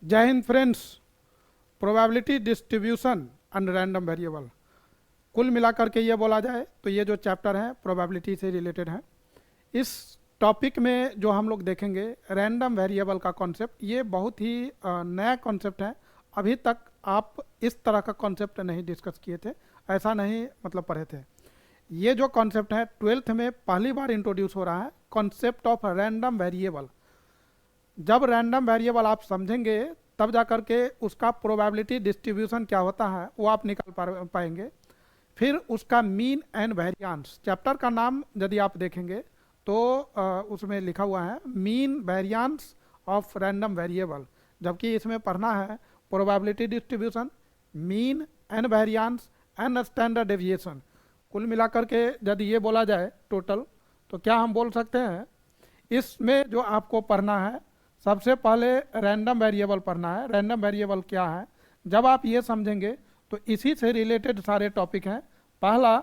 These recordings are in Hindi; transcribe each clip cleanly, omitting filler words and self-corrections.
जय Hind friends. Probability distribution and random variable, कुल मिलाकर के ये बोला जाए तो ये जो चैप्टर है प्रोबेबिलिटी से रिलेटेड है। इस टॉपिक में जो हम लोग देखेंगे रैंडम वेरिएबल का कॉन्सेप्ट, ये बहुत ही नया कॉन्सेप्ट है। अभी तक आप इस तरह का कॉन्सेप्ट नहीं डिस्कस किए थे, ऐसा नहीं मतलब पढ़े थे। ये जो कॉन्सेप्ट है 12th में पहली बार इंट्रोड्यूस हो रहा है, कॉन्सेप्ट ऑफ रैंडम वेरिएबल। जब रैंडम वेरिएबल आप समझेंगे तब जा कर के उसका प्रोबेबिलिटी डिस्ट्रीब्यूशन क्या होता है वो आप निकाल पाएंगे। फिर उसका मीन एंड वेरिएंस, चैप्टर का नाम यदि आप देखेंगे तो उसमें लिखा हुआ है mean variance of random variable, जबकि इसमें पढ़ना है probability distribution, mean and variance and standard deviation. कुल मिलाकर के यदि ये बोला जाए टोटल, तो क्या हम बोल सकते हैं इसमें जो आपको पढ़ना है सबसे पहले रैंडम वेरिएबल पढ़ना है। रैंडम वेरिएबल क्या है, जब आप ये समझेंगे तो इसी से रिलेटेड सारे टॉपिक हैं। पहला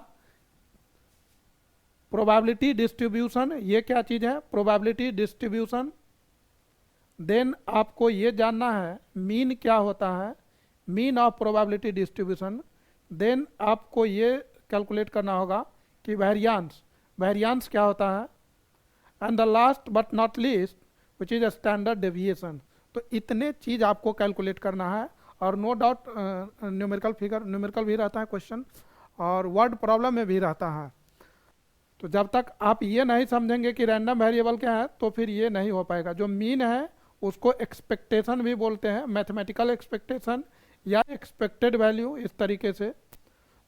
प्रोबेबिलिटी डिस्ट्रीब्यूशन, ये क्या चीज़ है प्रोबेबिलिटी डिस्ट्रीब्यूशन। देन आपको ये जानना है मीन क्या होता है, mean of probability distribution. Then आपको ये कैलकुलेट करना होगा कि वेरिएंस, वेरिएंस क्या होता है। And the last but not least which is a standard deviation. तो इतने चीज़ आपको कैलकुलेट करना है, और no doubt numerical figure, numerical भी रहता है क्वेश्चन, और वर्ड प्रॉब्लम में भी रहता है। तो जब तक आप ये नहीं समझेंगे कि रैंडम वेरिएबल क्या है तो फिर ये नहीं हो पाएगा। जो मीन है उसको एक्सपेक्टेशन भी बोलते हैं, मैथमेटिकल एक्सपेक्टेशन या एक्सपेक्टेड वैल्यू, इस तरीके से।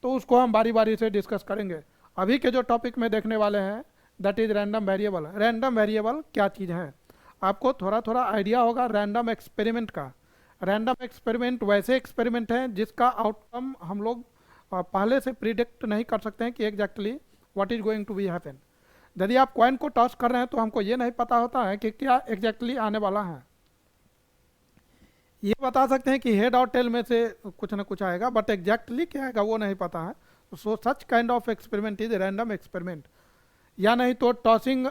तो उसको हम बारी बारी से डिस्कस करेंगे। अभी के जो टॉपिक में देखने वाले हैं that is random variable. Random variable क्या चीज़ है आपको थोड़ा थोड़ा आइडिया होगा रैंडम एक्सपेरिमेंट का। रैंडम एक्सपेरिमेंट वैसे एक्सपेरिमेंट हैं जिसका आउटकम हम लोग पहले से प्रिडिक्ट नहीं कर सकते हैं कि exactly what is going to be happen. यदि आप कॉइन को टॉस कर रहे हैं तो हमको ये नहीं पता होता है कि क्या एग्जैक्टली आने वाला है। ये बता सकते हैं कि हेड और टेल में से कुछ ना कुछ आएगा, बट एग्जैक्टली क्या आएगा वो नहीं पता है। So such kind of experiment is random experiment. या नहीं तो tossing,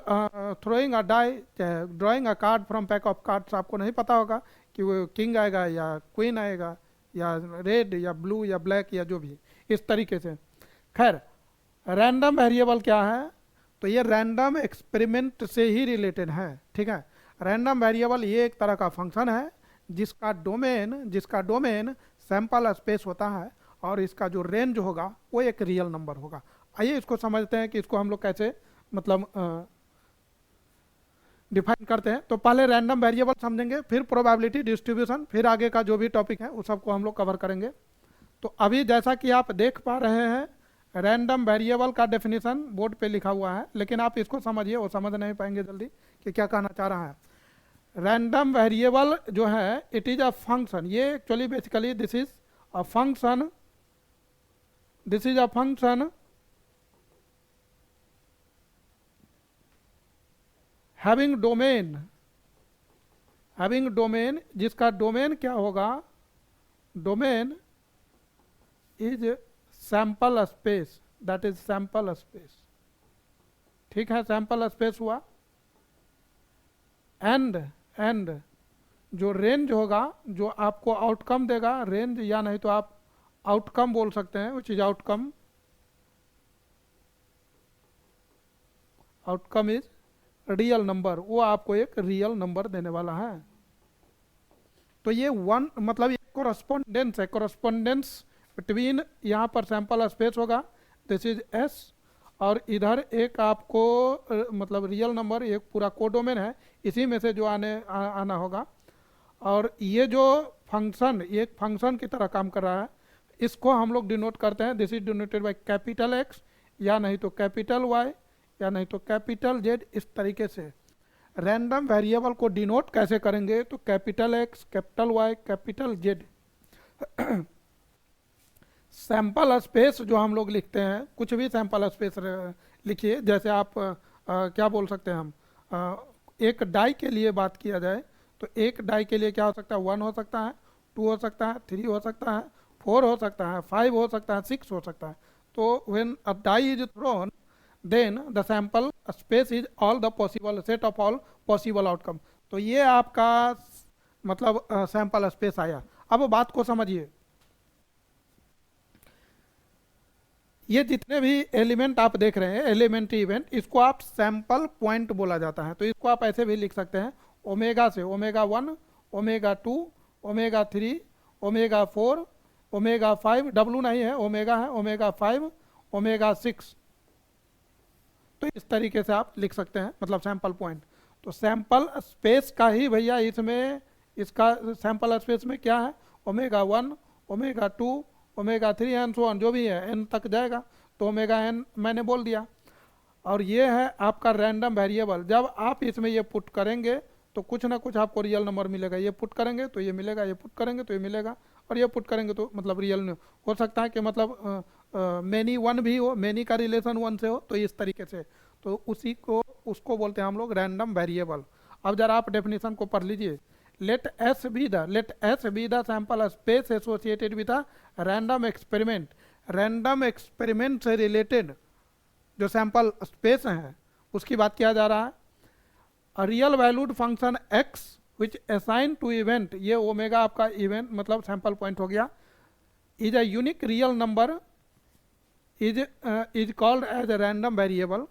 throwing a die, drawing a card from pack of cards, आपको नहीं पता होगा कि वो किंग आएगा या क्वीन आएगा या रेड या ब्लू या ब्लैक या जो भी, इस तरीके से। खैर, रैंडम वेरिएबल क्या है, तो ये रैंडम एक्सपेरिमेंट से ही रिलेटेड है। ठीक है, रैंडम वेरिएबल ये एक तरह का फंक्शन है जिसका डोमेन सैंपल स्पेस होता है, और इसका जो रेंज होगा वो एक रियल नंबर होगा। आइए इसको समझते हैं कि इसको हम लोग कैसे मतलब डिफाइन करते हैं। तो पहले रैंडम वेरिएबल समझेंगे, फिर प्रोबेबिलिटी डिस्ट्रीब्यूशन, फिर आगे का जो भी टॉपिक है उस सबको हम लोग कवर करेंगे। तो अभी जैसा कि आप देख पा रहे हैं रैंडम वेरिएबल का डेफिनेशन बोर्ड पे लिखा हुआ है, लेकिन आप इसको समझिए, वो समझ नहीं पाएंगे जल्दी कि क्या कहना चाह रहा है। रैंडम वेरिएबल जो है इट इज़ अ फंक्शन, ये actually basically this is a function, this is a function having domain, जिसका डोमेन क्या होगा, domain is sample space, that is sample space. ठीक है, सैंपल स्पेस हुआ। एंड जो रेंज होगा, जो आपको आउटकम देगा, रेंज या नहीं तो आप आउटकम बोल सकते हैं, which is outcome, outcome is real number, वो आपको एक रियल नंबर देने वाला है। तो ये वन मतलब ये कोरस्पोंडेंस है, कोरस्पोंडेंस बिटवीन, यहाँ पर सैंपल स्पेस होगा, दिस इज एस, और इधर एक आपको मतलब रियल नंबर, एक पूरा कोडोमेन है, इसी में से जो आना होगा। और ये जो फंक्शन, ये एक फंक्शन की तरह काम कर रहा है, इसको हम लोग डिनोट करते हैं, this is denoted by capital x, या नहीं तो कैपिटल वाई, या नहीं तो कैपिटल जेड, इस तरीके से। रैंडम वेरिएबल को डिनोट कैसे करेंगे, तो capital X, capital Y, capital Z. Sample space जो हम लोग लिखते हैं, कुछ भी सैंपल स्पेस लिखिए, जैसे आप क्या बोल सकते हैं, हम एक डाई के लिए बात किया जाए तो एक डाई के लिए क्या हो सकता है, 1 हो सकता है, 2 हो सकता है, 3 हो सकता है, 4 हो सकता है, 5 हो सकता है, 6 हो सकता है। तो when a die is thrown then the sample space is all the possible set of all possible outcome. तो ये आपका मतलब सैंपल स्पेस आया। अब बात को समझिए, ये जितने भी एलिमेंट आप देख रहे हैं एलिमेंट्री इवेंट, इसको आप सैंपल पॉइंट बोला जाता है। तो इसको आप ऐसे भी लिख सकते हैं, ओमेगा से omega 1, omega 2, omega 3, omega 4, omega 5, W नहीं है ओमेगा है, ओमेगा 5, ओमेगा 6। तो इस तरीके से आप लिख सकते हैं, मतलब सैंपल पॉइंट। तो सैंपल स्पेस का ही भैया इसमें, इसका सैंपल स्पेस में क्या है, omega 1, omega 2, omega 3 and so on, जो भी है एन तक जाएगा। तो ओमेगा एन मैंने बोल दिया। और ये है आपका रैंडम वेरिएबल। जब आप इसमें ये पुट करेंगे तो कुछ ना कुछ आपको रियल नंबर मिलेगा। ये पुट करेंगे तो ये मिलेगा, ये पुट करेंगे तो ये मिलेगा, और ये पुट करेंगे तो मतलब रियल हो सकता है कि मतलब मैनी 1 भी हो, मैनी का रिलेशन 1 से हो, तो इस तरीके से। तो उसी को उसको बोलते हैं हम लोग रैंडम वेरिएबल। अब जरा आप डेफिनेशन को पढ़ लीजिए। let S be the sample space associated with a random experiment। Random experiment से रिलेटेड जो सैंपल स्पेस है उसकी बात किया जा रहा है। A real valued function x which assign to event, ये ओमेगा आपका इवेंट मतलब सैंपल पॉइंट हो गया, is a unique real number is called as a random variable।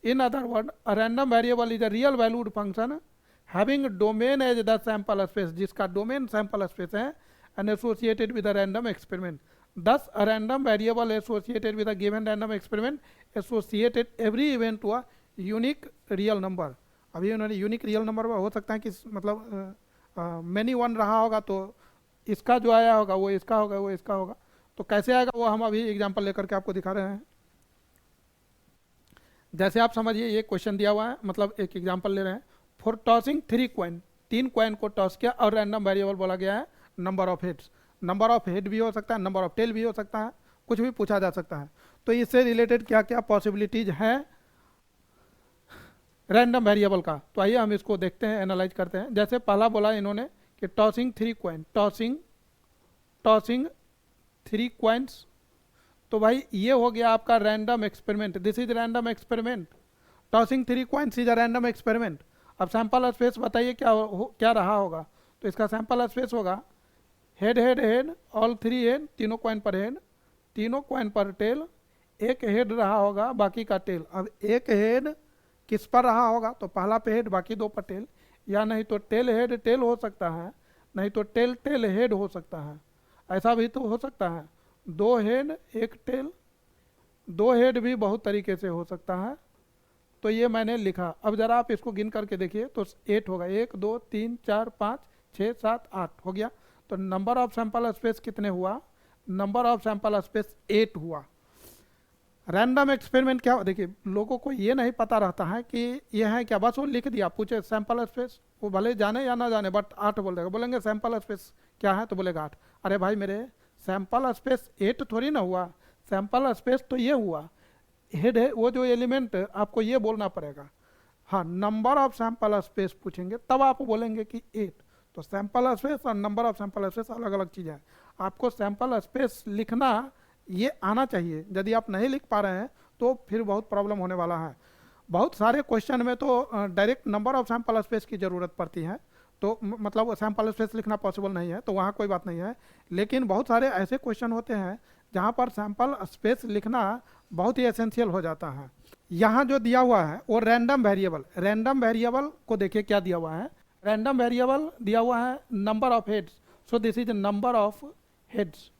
In other words, a random variable is a real valued function having domain as the sample space, जिसका डोमेन सैंपल स्पेस है, and associated with a random experiment। Thus a random variable associated with a given random experiment associated every event to a unique real number। अभी उन्होंने यूनिक रियल नंबर हो सकता है कि मतलब मैनी 1 रहा होगा तो इसका जो आया होगा वो इसका होगा, वो इसका होगा। तो कैसे आएगा वो हम अभी एग्जांपल लेकर के आपको दिखा रहे हैं। जैसे आप समझिए, ये क्वेश्चन दिया हुआ है, मतलब एक एग्जांपल ले रहे हैं। फॉर टॉसिंग 3 कॉइन, 3 कॉइन को टॉस किया और रैंडम वेरिएबल बोला गया है number of heads. Number of head भी हो सकता है, नंबर ऑफ टेल भी हो सकता है, कुछ भी पूछा जा सकता है। तो इससे रिलेटेड क्या क्या पॉसिबिलिटीज हैं रैंडम वेरिएबल का, तो आइए हम इसको देखते हैं, एनालाइज करते हैं। जैसे पहला बोला इन्होंने कि टॉसिंग 3 कॉइन, टॉसिंग 3 कॉइन्स, तो भाई ये हो गया आपका random experiment. This is random experiment. Tossing 3 coins is a random experiment. अब सैंपल स्पेस बताइए क्या रहा होगा। तो इसका सैंपल स्पेस होगा head head head, all 3 head, तीनों कॉइन पर हेड, तीनों कॉइन पर टेल, एक हेड रहा होगा बाकी का टेल। अब एक हेड किस पर रहा होगा, तो पहला पे हेड बाकी 2 पर टेल, या नहीं तो टेल हेड टेल हो सकता है, नहीं तो टेल टेल हेड हो सकता है, ऐसा भी तो हो सकता है। 2 हेड 1 टेल, 2 हेड भी बहुत तरीके से हो सकता है। तो ये मैंने लिखा। अब जरा आप इसको गिन करके देखिए तो 8 होगा, 1 2 3 4 5 6 7 8 हो गया। तो नंबर ऑफ सैंपल स्पेस कितने हुआ, नंबर ऑफ सैंपल स्पेस 8 हुआ। रैंडम एक्सपेरिमेंट क्या, देखिए लोगों को ये नहीं पता रहता है कि ये है क्या, बस वो लिख दिया, पूछे सैंपल स्पेस, वो भले जाने या ना जाने बट 8 बोल देगा। बोलेंगे सैंपल स्पेस क्या है, तो बोलेगा 8। अरे भाई मेरे सैंपल स्पेस 8 थोड़ी ना हुआ, सैंपल स्पेस तो ये हुआ, हेड है वो जो एलिमेंट, आपको ये बोलना पड़ेगा। हाँ, नंबर ऑफ सैंपल स्पेस पूछेंगे तब आप बोलेंगे कि 8। तो सैंपल स्पेस और नंबर ऑफ सैंपल स्पेस अलग अलग चीज़ें हैं। आपको सैंपल स्पेस लिखना ये आना चाहिए। यदि आप नहीं लिख पा रहे हैं तो फिर बहुत प्रॉब्लम होने वाला है। बहुत सारे क्वेश्चन में तो direct number of sample space की ज़रूरत पड़ती है, तो मतलब सैंपल स्पेस लिखना पॉसिबल नहीं है, तो वहाँ कोई बात नहीं है। लेकिन बहुत सारे ऐसे क्वेश्चन होते हैं जहाँ पर सैंपल स्पेस लिखना बहुत ही एसेंशियल हो जाता है। यहाँ जो दिया हुआ है वो रैंडम वेरिएबल, रैंडम वेरिएबल को देखिए क्या दिया हुआ है। रैंडम वेरिएबल दिया हुआ है number of heads, so this is number of heads.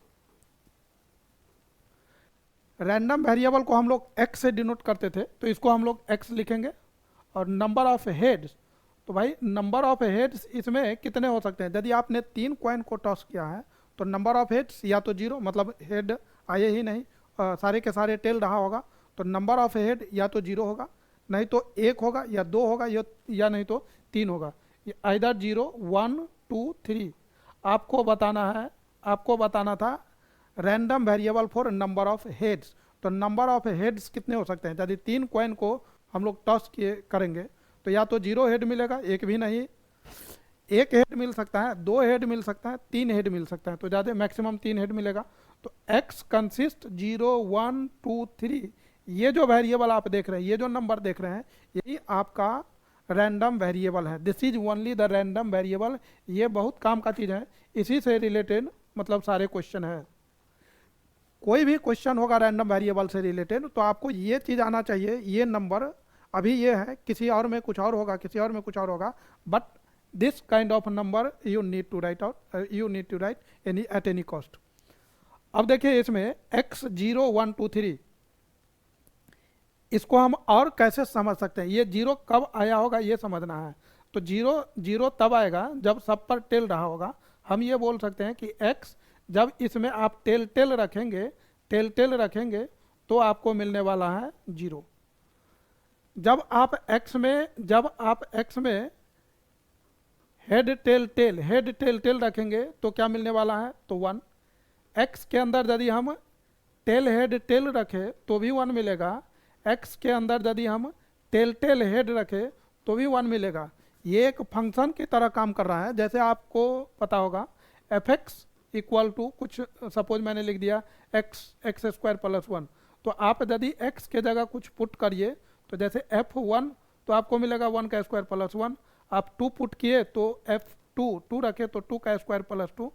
Random variable को हम लोग x से डिनोट करते थे, तो इसको हम लोग x लिखेंगे। और नंबर ऑफ हेड्स, तो भाई नंबर ऑफ हेड्स इसमें कितने हो सकते हैं। यदि आपने 3 कॉइन को टॉस किया है तो नंबर ऑफ हेड्स या तो 0, मतलब हेड आए ही नहीं, सारे के सारे टेल रहा होगा, तो नंबर ऑफ हेड या तो 0 होगा, नहीं तो 1 होगा, या 2 होगा, या नहीं तो 3 होगा। आइदर 0 1 2 3 आपको बताना है, आपको बताना था random variable for number of heads. तो नंबर ऑफ हेड्स कितने हो सकते हैं। यदि 3 कॉइन को हम लोग टॉस किए करेंगे तो या तो 0 हेड मिलेगा, 1 भी नहीं, 1 हेड मिल सकता है, 2 हेड मिल सकता है, 3 हेड मिल सकता है, तो ज़्यादा मैक्सिमम 3 हेड मिलेगा। तो x कंसिस्ट 0 1 2 3, ये जो वेरिएबल आप देख रहे हैं, ये जो नंबर देख रहे हैं, यही आपका रैंडम वेरिएबल है, this is only the random variable. ये बहुत काम का चीज़ है, इसी से रिलेटेड मतलब सारे क्वेश्चन है। कोई भी क्वेश्चन होगा रैंडम वेरिएबल से रिलेटेड तो आपको ये चीज़ आना चाहिए, ये नंबर अभी ये है, किसी और में कुछ और होगा, किसी और में कुछ और होगा, but this kind of number you need to write out, you need to write any at any cost. अब देखिए इसमें x 0 1 2 3 इसको हम और कैसे समझ सकते हैं, ये जीरो कब आया होगा ये समझना है। तो जीरो जीरो तब आएगा जब सब पर टेल रहा होगा। हम ये बोल सकते हैं कि x जब इसमें आप टेल टेल रखेंगे, टेल टेल रखेंगे तो आपको मिलने वाला है जीरो। जब आप x में हेड टेल टेल रखेंगे तो क्या मिलने वाला है, तो 1। x के अंदर यदि हम टेल हेड टेल रखें तो भी 1 मिलेगा, x के अंदर यदि हम टेल टेल हेड रखें तो भी 1 मिलेगा। ये एक फंक्शन की तरह काम कर रहा है। जैसे आपको पता होगा f(x) इक्वल टू कुछ, सपोज मैंने लिख दिया x स्क्वायर प्लस 1, तो आप यदि x के जगह कुछ पुट करिए तो जैसे f1 तो आपको मिलेगा 1 का स्क्वायर प्लस 1, आप 2 पुट किए तो f2 2 रखे तो 2 का स्क्वायर प्लस 2।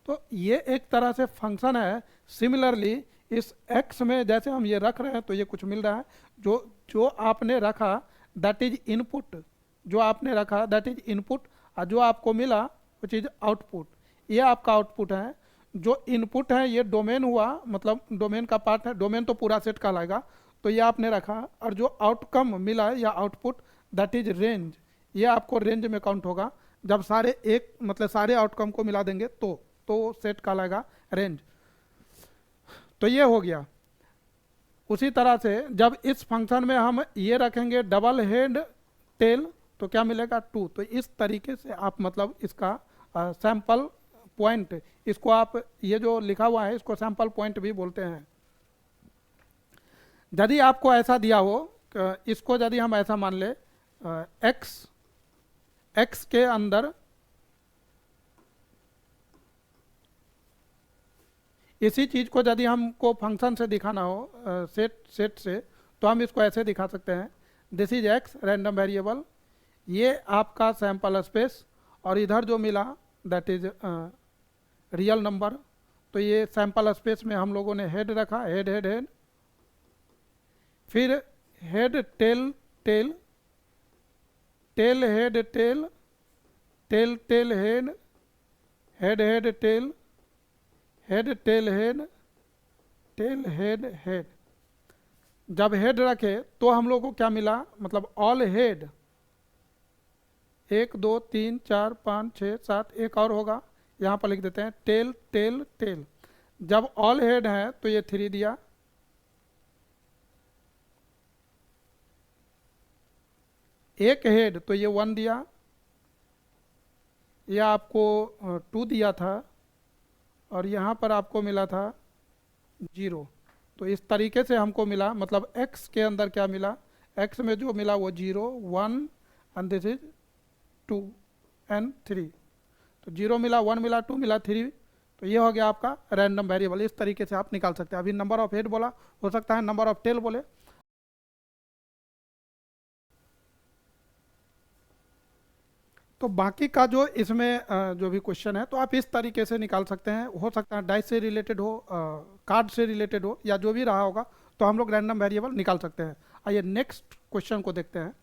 तो ये एक तरह से फंक्शन है। सिमिलरली इस x में जैसे हम ये रख रहे हैं तो ये कुछ मिल रहा है, जो आपने रखा दैट इज इनपुट, जो आपने रखा दैट इज इनपुट, और जो आपको मिला वो चीज़ आउटपुट, ये आपका आउटपुट है। जो इनपुट है ये डोमेन हुआ, मतलब डोमेन का पार्ट है, डोमेन तो पूरा सेट कहलाएगा, तो ये आपने रखा, और जो आउटकम मिला या आउटपुट दैट इज रेंज, ये आपको रेंज में काउंट होगा। जब सारे एक मतलब सारे आउटकम को मिला देंगे तो सेट कहलाएगा रेंज। तो ये हो गया। उसी तरह से जब इस फंक्शन में हम ये रखेंगे डबल हेड टेल तो क्या मिलेगा 2। तो इस तरीके से आप मतलब इसका सैंपल पॉइंट, इसको आप ये जो लिखा हुआ है इसको सैंपल पॉइंट भी बोलते हैं। यदि आपको ऐसा दिया हो, इसको यदि हम ऐसा मान ले x के अंदर इसी चीज़ को यदि हमको फंक्शन से दिखाना हो सेट से, तो हम इसको ऐसे दिखा सकते हैं, this is x random variable, ये आपका सैंपल स्पेस, और इधर जो मिला दैट इज रियल नंबर। तो ये सैंपल स्पेस में हम लोगों ने हेड रखा, हेड हेड हेड, फिर head tail tail, tail head tail, tail tail head, head head tail, head tail head, tail head head. जब हेड रखे तो हम लोग को क्या मिला, मतलब ऑल हेड 1 2 3 4 5 6 7, एक और होगा यहाँ पर लिख देते हैं टेल टेल टेल। जब ऑल हेड है तो ये 3 दिया, एक हेड तो ये 1 दिया, यह आपको 2 दिया था, और यहाँ पर आपको मिला था 0। तो इस तरीके से हमको मिला, मतलब x के अंदर क्या मिला, x में जो मिला वो 0 1 एंड दिस इज 2 एंड 3। तो 0 मिला, 1 मिला, 2 मिला, 3। तो ये हो गया आपका रैंडम वेरिएबल। इस तरीके से आप निकाल सकते हैं। अभी नंबर ऑफ हेड बोला, हो सकता है नंबर ऑफ टेल बोले। तो बाकी का जो इसमें जो भी क्वेश्चन है तो आप इस तरीके से निकाल सकते हैं। हो सकता है डाइस से रिलेटेड हो, कार्ड से रिलेटेड हो, या जो भी रहा होगा, तो हम लोग रैंडम वेरिएबल निकाल सकते हैं। आइए नेक्स्ट क्वेश्चन को देखते हैं।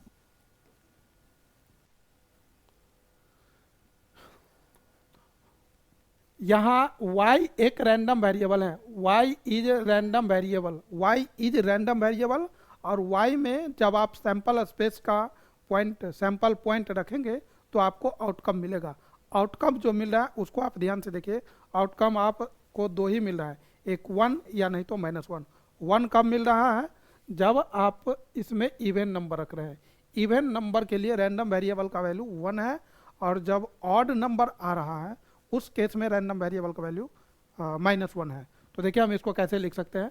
यहाँ y एक रैंडम वेरिएबल है, y is random variable, y is random variable, और y में जब आप सैंपल स्पेस का पॉइंट, सैंपल पॉइंट रखेंगे तो आपको आउटकम मिलेगा। आउटकम जो मिल रहा है उसको आप ध्यान से देखिए। आउटकम आपको 2 ही मिल रहा है, एक 1 या नहीं तो -1। 1 कब मिल रहा है, जब आप इसमें इवन नंबर रख रहे हैं। इवन नंबर के लिए रैंडम वेरिएबल का वैल्यू 1 है, और जब ऑड नंबर आ रहा है उस केस में रैंडम वेरिएबल का वैल्यू -1 है। तो देखिए हम इसको कैसे लिख सकते हैं।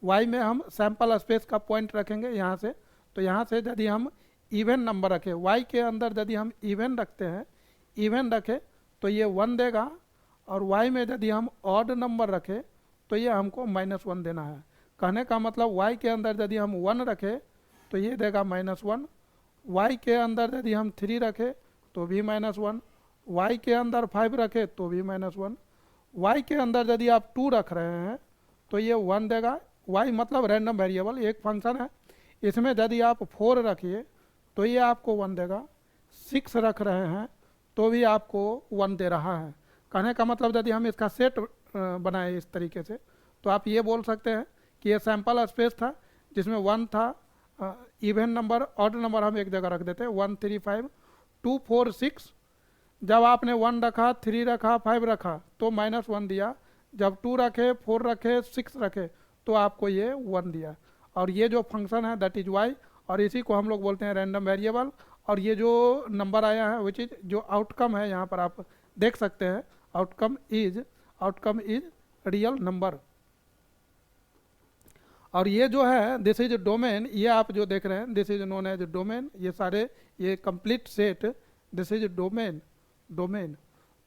y में हम सैंपल स्पेस का पॉइंट रखेंगे यहाँ से। तो यहाँ से यदि हम इवन नंबर रखें, y के अंदर यदि हम इवन रखते हैं, इवन रखें तो ये 1 देगा, और y में यदि हम ऑड नंबर रखें तो ये हमको -1 देना है। कहने का मतलब y के अंदर यदि हम 1 रखें तो ये देगा -1, y के अंदर यदि हम 3 रखें तो भी -1, y के अंदर 5 रखें तो भी -1, y के अंदर यदि आप 2 रख रहे हैं तो ये 1 देगा। y मतलब रैंडम वेरिएबल एक फंक्शन है, इसमें यदि आप 4 रखिए तो ये आपको 1 देगा। 6 रख रहे हैं तो भी आपको 1 दे रहा है। कहने का मतलब यदि हम इसका सेट बनाए इस तरीके से तो आप ये बोल सकते हैं कि ये सैंपल स्पेस था जिसमें 1 था, इवन नंबर ऑड नंबर हम एक जगह रख देते हैं 1 3 5 2 4 6। जब आपने 1 रखा, 3 रखा, 5 रखा तो -1 दिया, जब 2 रखे, 4 रखे, 6 रखे तो आपको ये 1 दिया। और ये जो फंक्शन है दैट इज वाई, और इसी को हम लोग बोलते हैं रैंडम वेरिएबल। और ये जो नंबर आया है विच इज जो आउटकम है यहाँ पर आप देख सकते हैं, आउटकम इज रियल नंबर। और ये जो है दिस इज डोमेन, ये आप जो देख रहे हैं this is known as domain, ये सारे ये complete set this is domain.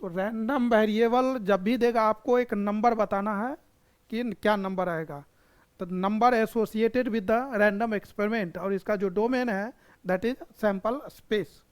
तो रैंडम वेरिएबल जब भी देगा आपको एक नंबर बताना है कि क्या नंबर आएगा, तो number associated with the random experiment, और इसका जो डोमेन है दैट इज सैंपल स्पेस।